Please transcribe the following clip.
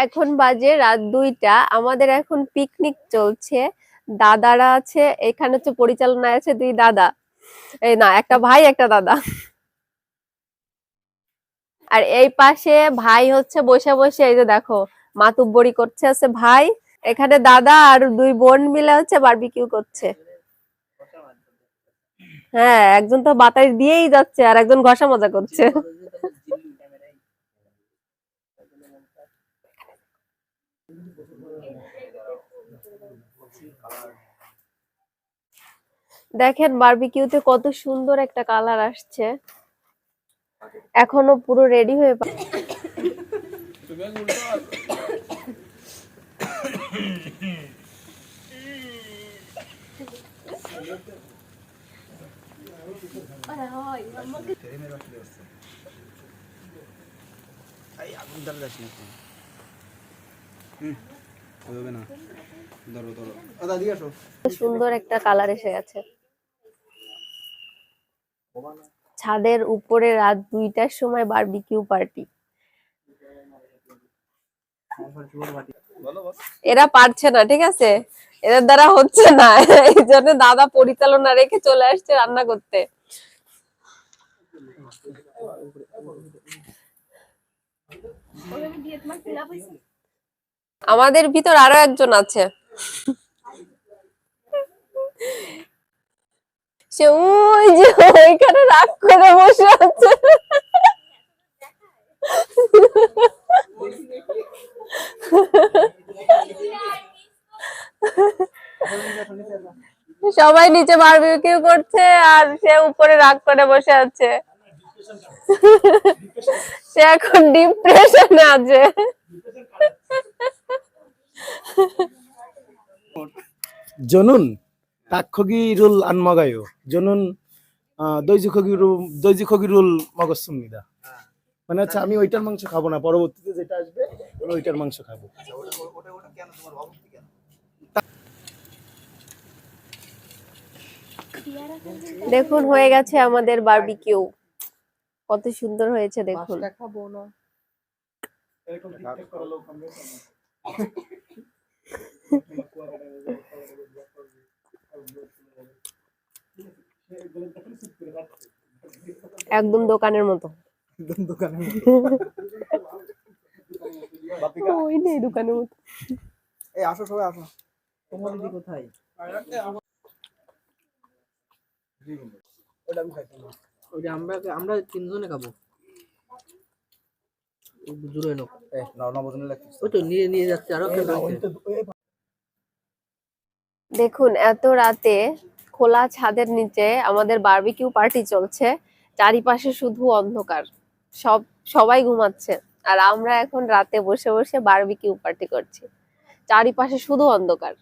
এখন বাজে রাত 2টা। আমাদের এখন পিকনিক চলছে। দাদারা আছে এখানে, হচ্ছে পরিচালনায় আছে 2 দাদা, এই না একটা ভাই একটা দাদা। আর এই পাশে ভাই হচ্ছে বসে বসে, এই যে দেখো মাতুব্বরি করছে আছে ভাই। এখানে দাদা আর 2 বোন মিলে হচ্ছে বারবিকিউ করছে। হ্যাঁ, একজন তো বাতাস দিয়েই যাচ্ছে আর একজন ঘষা মজা করছে। দেখেন বারবিকিউতে কত সুন্দর একটা কালার আসছে। এখনো পুরো রেডি হয়ে সুন্দর একটা কালার এসে গেছে। ছাদের উপরে রাত 2টার সময় বারবিকিউ পার্টি। এরা পারছে না, ঠিক আছে, এদের দ্বারা হচ্ছে না, এই জন্য দাদা পরিচালনা রেখে চলে আসছে রান্না করতে। আমাদের ভিতর আরো একজন আছে, সে ওই যে ওইখানে রাগ করে বসে আছে। সবাই নিচে বারবিকিউ করছে আর সে উপরে রাগ করে বসে আছে। সে এখন ডিপ্রেশনে আছে। জনুন তাক্ষগিরুল আনমাগায়ো জনুন দৈজিখগিরুল মগসুমিদা, মানে হচ্ছে আমি ওইটার মাংস খাবো না, পরবর্তীতে যেটা আসবে ওইটার মাংস খাবো। দেখুন হয়ে গেছে আমাদের বারবিকিউ, কত সুন্দর হয়েছে দেখুন। একদম দোকানের মতো। ওই নেই দোকানের মতো। এই আসো সবাই আসো। তোমার দিদি কোথায়? ওটা আমি খাইতাম না। ওটা আমরা 3 জনে খাবো। জুড়ে নাও। নবজনে লাগছে। ওই তো নিয়ে যাচ্ছে আরো কেন। দেখুন এত রাতে খোলা ছাদের নিচে আমাদের বারবিকিউ পার্টি চলছে, চারিপাশে শুধু অন্ধকার, সবাই ঘুমাচ্ছে আর আমরা এখন রাতে বসে বসে বারবিকিউ পার্টি করছি, চারিপাশে শুধু অন্ধকার।